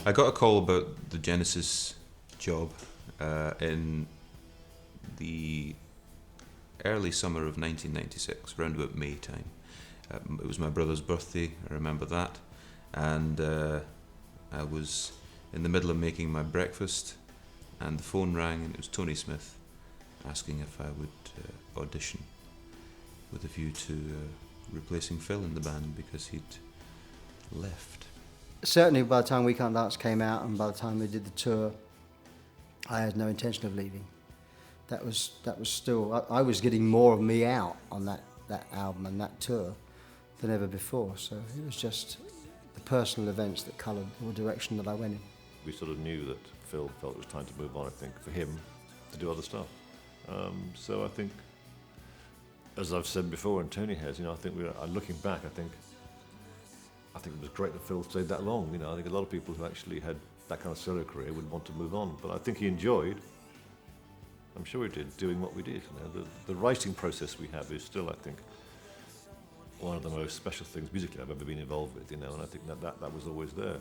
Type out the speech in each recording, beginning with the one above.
I got a call about the Genesis job in the early summer of 1996, around about May time. It was my brother's birthday, I remember that, and I was in the middle of making my breakfast, and the phone rang, and it was Tony Smith asking if I would audition with a view to replacing Phil in the band because he'd left. Certainly by the time We Can't Dance came out and by the time we did the tour, I had no intention of leaving. That was still, I was getting more of me out on that album and that tour than ever before, so it was just the personal events that coloured the direction that I went in. We sort of knew that Phil felt it was time to move on, I think, for him to do other stuff. So I think, as I've said before and Tony has, I think looking back, I think it was great that Phil stayed that long. I think a lot of people who actually had that kind of solo career would want to move on, but I think he enjoyed, I'm sure he did, doing what we did. The writing process we have is still, I think, one of the most special things musically I've ever been involved with, and I think that was always there.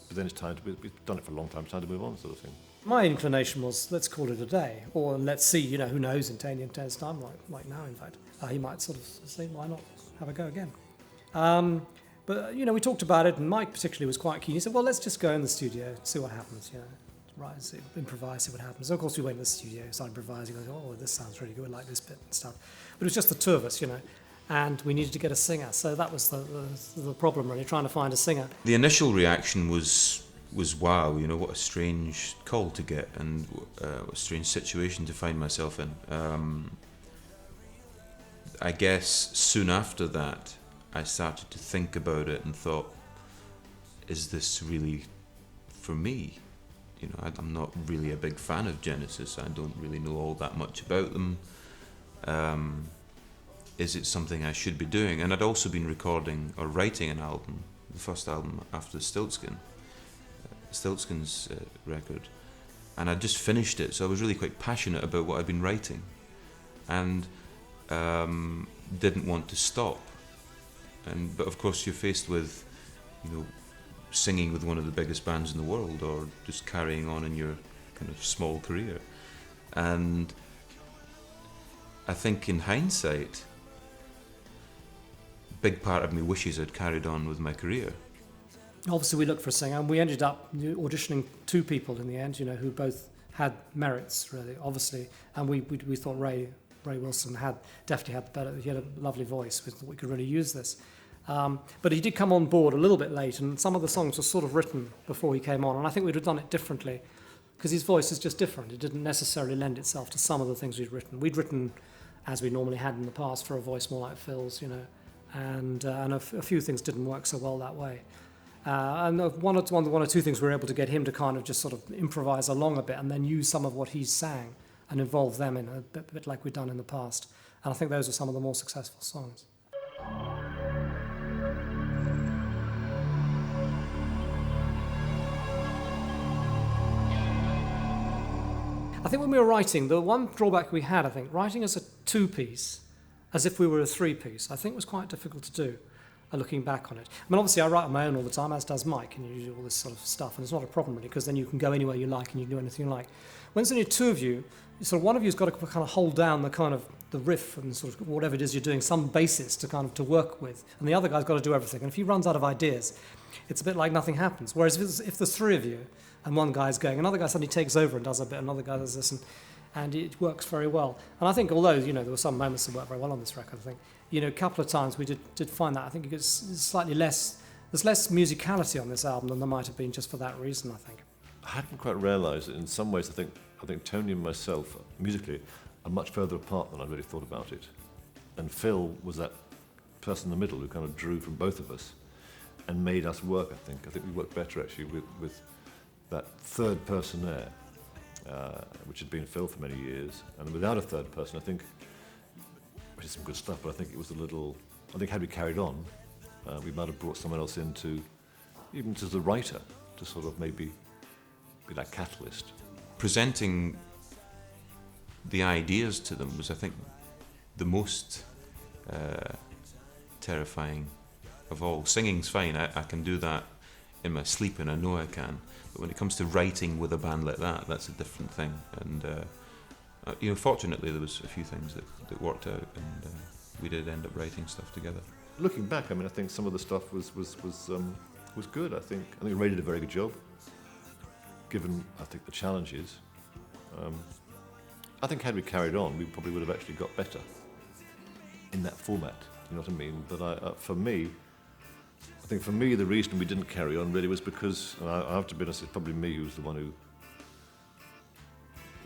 But then it's time we've done it for a long time, it's time to move on, sort of thing. My inclination was, let's call it a day, or let's see, who knows in 10 years' time, like now, in fact. He might sort of say, why not have a go again? But, we talked about it, and Mike particularly was quite keen. He said, well, let's just go in the studio, see what happens, Right, so improvise, see what happens. So of course, we went to the studio, started improvising, oh, this sounds really good, I like this bit and stuff. But it was just the two of us, and we needed to get a singer. So that was the problem, really, trying to find a singer. The initial reaction was wow, what a strange call to get, and what a strange situation to find myself in. I guess soon after that, I started to think about it and thought, is this really for me? I'm not really a big fan of Genesis. I don't really know all that much about them. Is it something I should be doing? And I'd also been recording or writing an album, the first album after Stiltskin's record, and I'd just finished it, so I was really quite passionate about what I'd been writing, and didn't want to stop. But of course, you're faced with, singing with one of the biggest bands in the world, or just carrying on in your kind of small career. And I think in hindsight, a big part of me wishes I'd carried on with my career. Obviously, we looked for a singer, and we ended up auditioning two people in the end, who both had merits, really, obviously. And we thought Ray Wilson definitely had the better. He had a lovely voice. We thought we could really use this. But he did come on board a little bit late, and some of the songs were sort of written before he came on, and I think we'd have done it differently, because his voice is just different. It didn't necessarily lend itself to some of the things we'd written. We'd written, as we normally had in the past, for a voice more like Phil's, and a few things didn't work so well that way. And one or two things we were able to get him to kind of just sort of improvise along a bit and then use some of what he sang and involve them in a bit like we'd done in the past. And I think those are some of the more successful songs. I think when we were writing, the one drawback we had, writing as a two-piece, as if we were a three-piece, I think was quite difficult to do, looking back on it. Obviously I write on my own all the time, as does Mike, and you do all this sort of stuff, and it's not a problem really, because then you can go anywhere you like and you can do anything you like. When there's only two of you, sort of one of you's got to kind of hold down the riff and sort of whatever it is you're doing, some basis to work with, and the other guy's got to do everything. And if he runs out of ideas, it's a bit like nothing happens. Whereas if there's three of you, and one guy's going, another guy suddenly takes over and does a bit, another guy does this, and it works very well. And I think although, there were some moments that worked very well on this record, I think, a couple of times we did find that. I think it's slightly less, there's less musicality on this album than there might have been just for that reason, I think. I hadn't quite realised that in some ways I think Tony and myself, musically, are much further apart than I really thought about it. And Phil was that person in the middle who kind of drew from both of us and made us work, I think. I think we worked better actually with that third person there, which had been Phil for many years. And without a third person, I think, which is some good stuff, but I think it was had we carried on, we might have brought someone else in even to the writer, to sort of maybe be that catalyst. Presenting the ideas to them was, I think, the most terrifying of all. Singing's fine, I can do that in my sleep, and I know I can. But when it comes to writing with a band like that, that's a different thing. And fortunately, there was a few things that worked out, and we did end up writing stuff together. Looking back, I mean, I think some of the stuff was good. I think Ray did a very good job, given I think the challenges. I think had we carried on, we probably would have actually got better in that format. You know what I mean? But for me, the reason we didn't carry on really was because, and I have to be honest, it's probably me who was the one who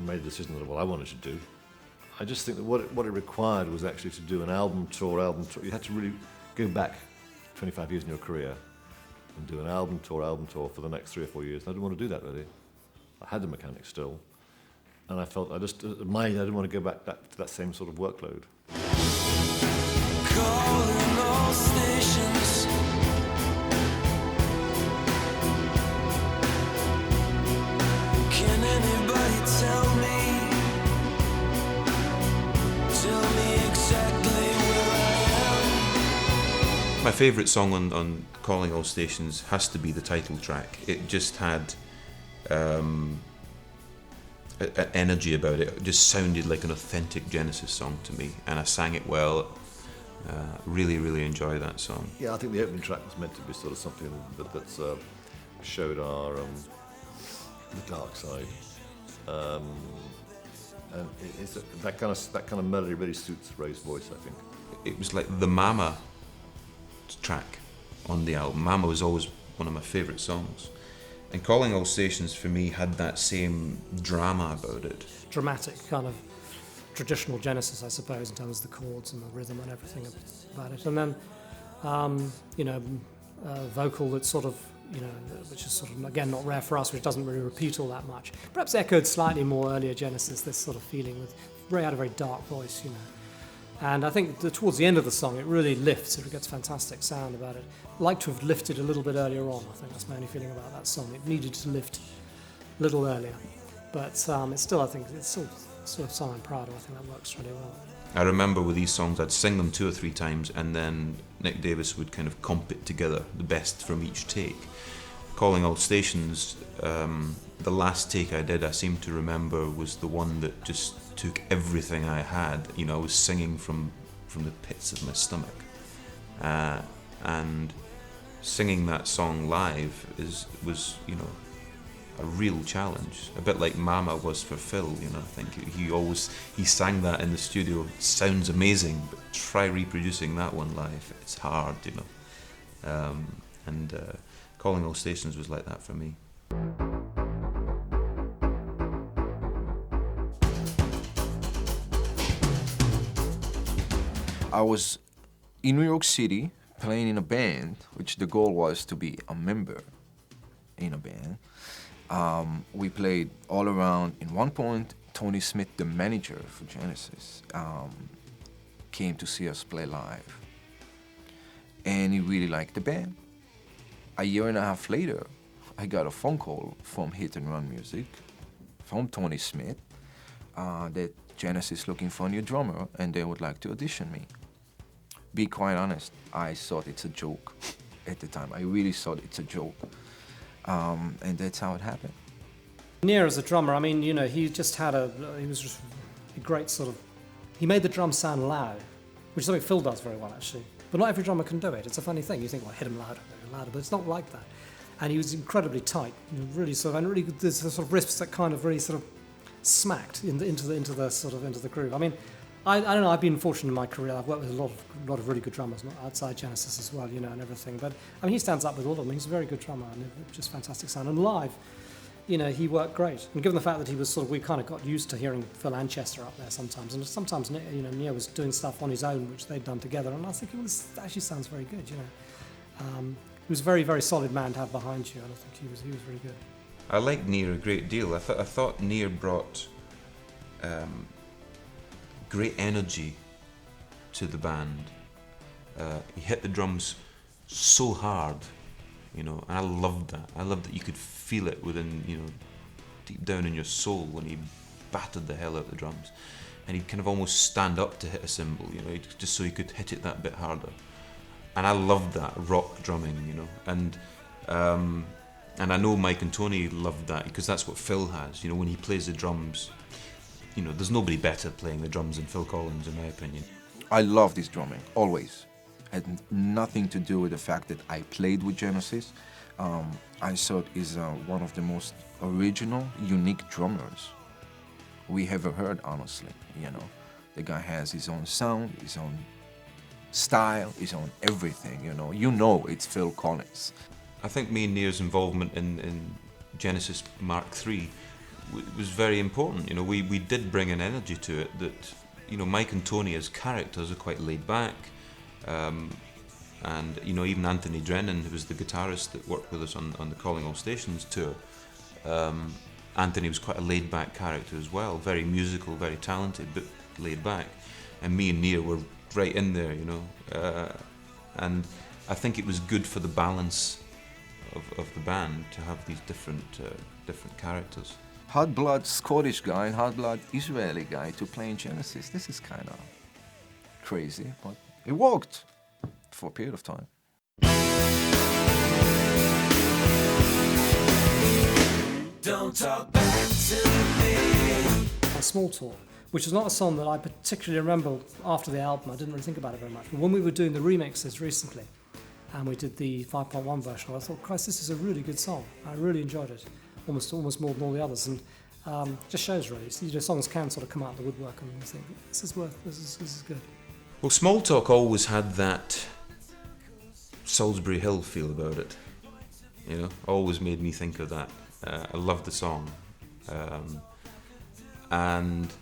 made the decision that what I wanted to do. I just think that what it required was actually to do an album tour. You had to really go back 25 years in your career and do an album tour for the next 3 or 4 years. I didn't want to do that really. I had the mechanics still, and I felt I didn't want to go back to that same sort of workload. Calling all stations. Can anybody tell me exactly where I am? My favourite song on Calling All Stations has to be the title track. It just had an energy about it. It just sounded like an authentic Genesis song to me, and I sang it well. Really, really enjoy that song. Yeah, I think the opening track was meant to be sort of something that showed our the dark side, and that kind of melody really suits Ray's voice, I think. It was like the Mama track on the album. Mama was always one of my favourite songs, and Calling All Stations for me had that same drama about it. Dramatic kind of traditional Genesis, I suppose, in terms of the chords and the rhythm and everything about it. And then, vocal that's sort of, which is sort of, again, not rare for us, which doesn't really repeat all that much. Perhaps echoed slightly more earlier Genesis, this sort of feeling with Ray had a very dark voice, And I think towards the end of the song, it really lifts. It gets fantastic sound about it. I'd like to have lifted a little bit earlier on. I think that's my only feeling about that song. It needed to lift a little earlier. But it's still, I think, it's still sort of song I'm proud of. I think that works really well. I remember with these songs, I'd sing them 2 or 3 times, and then Nick Davis would kind of comp it together, the best from each take. Calling All Stations, the last take I did, I seem to remember, was the one that just took everything I had. I was singing from the pits of my stomach, and singing that song live was a real challenge, a bit like Mama was for Phil. I think he sang that in the studio. It sounds amazing, but try reproducing that one live. It's hard, and Calling All Stations was like that for me. I was in New York City playing in a band, which the goal was to be a member in a band. We played all around. In one point, Tony Smith, the manager for Genesis, came to see us play live. And he really liked the band. A year and a half later, I got a phone call from Hit and Run Music, from Tony Smith, that Genesis looking for a new drummer and they would like to audition me. Be quite honest, I thought it's a joke at the time. I really thought it's a joke. And that's how it happened. Near as a drummer, he just had he was just a great sort of, he made the drums sound loud, which is something Phil does very well actually. But not every drummer can do it. It's a funny thing. You think, well, hit him louder, but it's not like that. And he was incredibly tight, really sort of, and really there's sort of riffs that kind of really sort of smacked into the groove. I don't know. I've been fortunate in my career. I've worked with a lot of really good drummers outside Genesis as well, and everything. But he stands up with all of them. He's a very good drummer and just fantastic sound. And live, he worked great. And given the fact that he was we kind of got used to hearing Phil and Chester up there sometimes, and sometimes Nia was doing stuff on his own which they'd done together, and I think it actually sounds very good. He was a very, very solid man to have behind you, and I think he was really good. I liked Nir a great deal. I thought Nir brought great energy to the band. He hit the drums so hard, and I loved that. I loved that you could feel it within, deep down in your soul when he battered the hell out of the drums. And he'd kind of almost stand up to hit a cymbal, just so he could hit it that bit harder. And I loved that rock drumming, and And I know Mike and Tony loved that because that's what Phil has. You know, when he plays the drums, you know, there's nobody better playing the drums than Phil Collins, in my opinion. I love this drumming, always. Had nothing to do with the fact that I played with Genesis. I thought he's one of the most original, unique drummers we ever heard, honestly. You know, the guy has his own sound, his own style, his own everything, you know it's Phil Collins. I think me and Near's involvement in Genesis Mark III was very important. You know, we did bring an energy to it that, you know, Mike and Tony as characters are quite laid back. And, you know, even Anthony Drennan, who was the guitarist that worked with us on the Calling All Stations tour, Anthony was quite a laid back character as well, very musical, very talented, but laid back. And me and Near were right in there, you know. And I think it was good for the balance of the band to have these different characters. Hot blood Scottish guy and hot blood Israeli guy to play in Genesis. This is kind of crazy, but it worked for a period of time. Don't talk back to me. Small Talk, which is not a song that I particularly remember after the album. I didn't really think about it very much. But when we were doing the remixes recently, and we did the 5.1 version, I thought, Christ, this is a really good song. I really enjoyed it, almost more than all the others, and just shows really. So, you know, songs can sort of come out of the woodwork, and you think this is good. Well, Small Talk always had that Salisbury Hill feel about it. You know, always made me think of that. I loved the song, and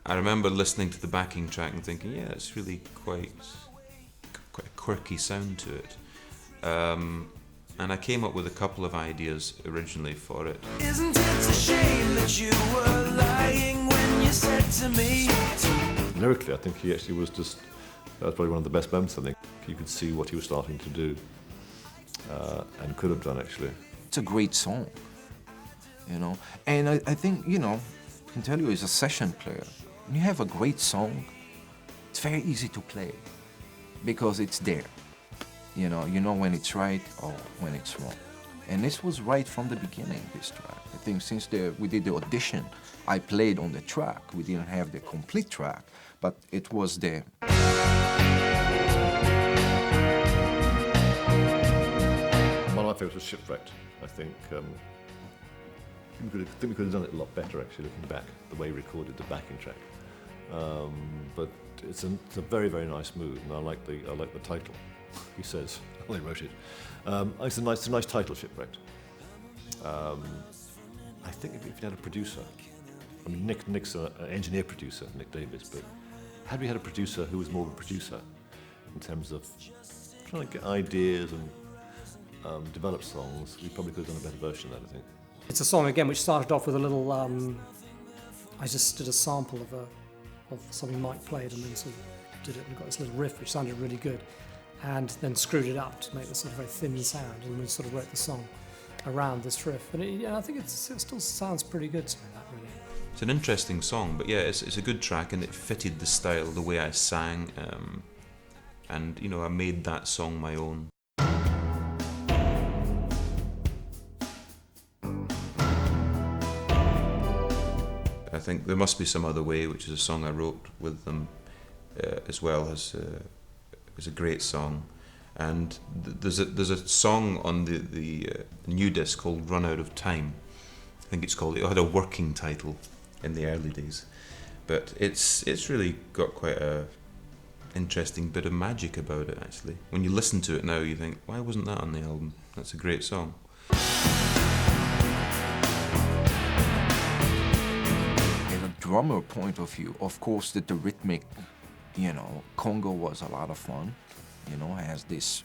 I remember listening to the backing track and thinking, yeah, it's really quite a quirky sound to it. And I came up with a couple of ideas originally for it. Isn't it a shame that you were lying when you said to me? Lyrically, I think he actually was that was probably one of the best members, I think. You could see what he was starting to do, and could have done, actually. It's a great song, you know. And I think, you know, I can tell you as a session player, when you have a great song, it's very easy to play because it's there. You know when it's right or when it's wrong. And this was right from the beginning, this track. I think since we did the audition, I played on the track. We didn't have the complete track, but it was there. One of my favourites was Shipwrecked. I think we could have done it a lot better, actually, looking back, the way he recorded the backing track. But it's a very, very nice mood, and I like the title. He says, well, he wrote it. It's a nice title, Shipwrecked. I think if you had a producer, I mean, Nick's an engineer producer, Nick Davis, but had we had a producer who was more of a producer in terms of trying to get ideas and develop songs, we probably could have done a better version of that, I think. It's a song again which started off with a little. I just did a sample of something Mike played, and then sort of did it and got this little riff which sounded really good, and then screwed it up to make this sort of very thin sound, and we sort of wrote the song around this riff. And I think it still sounds pretty good to me. That really. It's an interesting song, but yeah, it's a good track, and it fitted the style, the way I sang, and you know, I made that song my own. I think There Must Be Some Other Way, which is a song I wrote with them as well, is a great song. And there's a song on the new disc called Run Out of Time. I think it had a working title in the early days, but it's really got quite a interesting bit of magic about it, actually. When you listen to it now, you think, why wasn't that on the album? That's a great song. Drummer point of view, of course, the rhythmic, you know, Congo was a lot of fun. You know, has this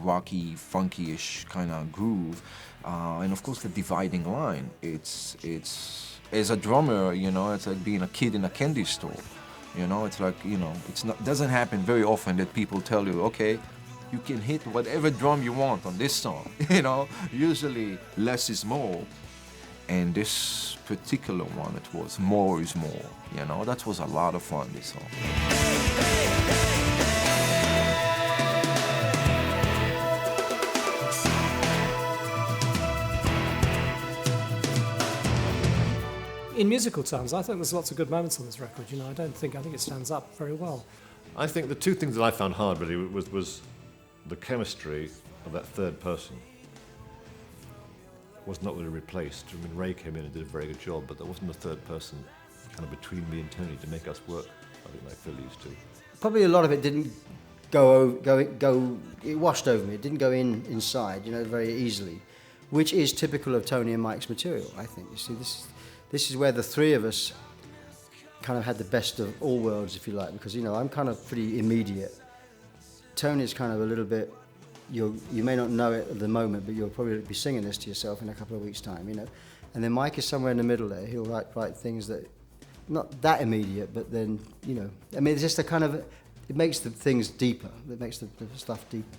rocky, funky-ish kind of groove, and of course the dividing line. It's as a drummer, you know, it's like being a kid in a candy store. You know, it's like, you know, doesn't happen very often that people tell you, okay, you can hit whatever drum you want on this song. You know, usually less is more. And this particular one, it was more is more, you know, that was a lot of fun, this song. in musical terms, I think there's lots of good moments on this record. You know, I think it stands up very well. I think the two things that I found hard really was the chemistry of that third person was not really replaced. I mean, Ray came in and did a very good job, but there wasn't a third person kind of between me and Tony to make us work. I think like Phil used to. Probably a lot of it didn't it washed over me. It didn't go inside, you know, very easily, which is typical of Tony and Mike's material, I think. You see, this is where the three of us kind of had the best of all worlds, if you like, because, you know, I'm kind of pretty immediate. Tony's kind of a little bit, you may not know it at the moment, but you'll probably be singing this to yourself in a couple of weeks' time, you know. And then Mike is somewhere in the middle there. He'll write things that, not that immediate, but then, you know, I mean, it's just a kind of, it makes the things deeper. It makes the stuff deeper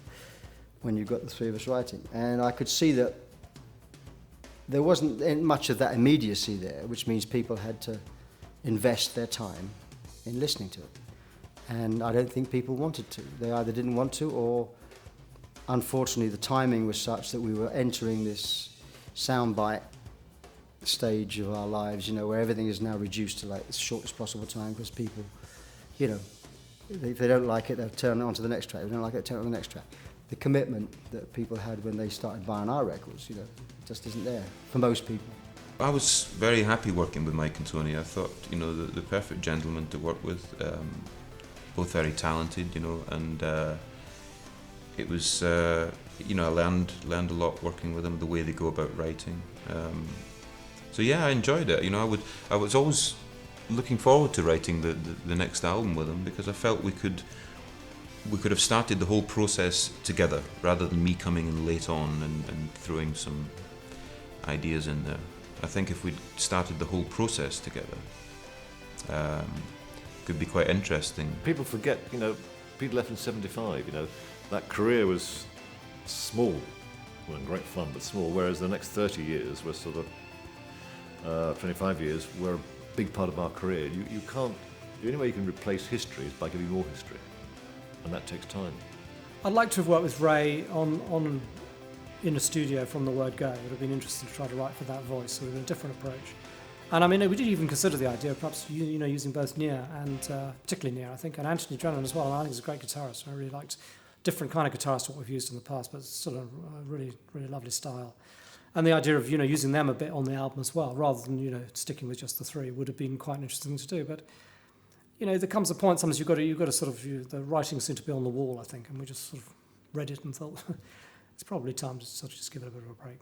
when you've got the three of us writing. And I could see that there wasn't much of that immediacy there, which means people had to invest their time in listening to it. And I don't think people wanted to. They either didn't want to, or unfortunately the timing was such that we were entering this soundbite stage of our lives, you know, where everything is now reduced to like the shortest possible time, because people, you know, if they don't like it, they'll turn it on to the next track. If they don't like it, they'll turn it on to the next track. The commitment that people had when they started buying our records, you know, just isn't there for most people. I was very happy working with Mike and Tony. I thought, you know, the perfect gentlemen to work with, both very talented, you know, and it was, you know, I learned a lot working with them, the way they go about writing. So yeah, I enjoyed it. You know, I was always looking forward to writing the next album with them, because I felt we could have started the whole process together rather than me coming in late on and throwing some ideas in there. I think if we'd started the whole process together, could be quite interesting. People forget, you know, Pete left in 75, you know, that career was small, well, great fun, but small, whereas the next 30 years were sort of, 25 years were a big part of our career. You can't, the only way you can replace history is by giving more history, and that takes time. I'd like to have worked with Ray on in a studio from the word go. It would have been interesting to try to write for that voice, so with a different approach. And I mean, we did even consider the idea of perhaps you know, using both Nia and particularly Nia, I think, and Anthony Drennan as well. And I think he's a great guitarist. I really liked different kind of guitarist to what we've used in the past, but it's still a really, really lovely style. And the idea of, you know, using them a bit on the album as well, rather than, you know, sticking with just the three, would have been quite interesting to do. But, you know, there comes a point sometimes you've got to sort of, the writing seemed to be on the wall, I think, and we just sort of read it and thought it's probably time to sort of just give it a bit of a break.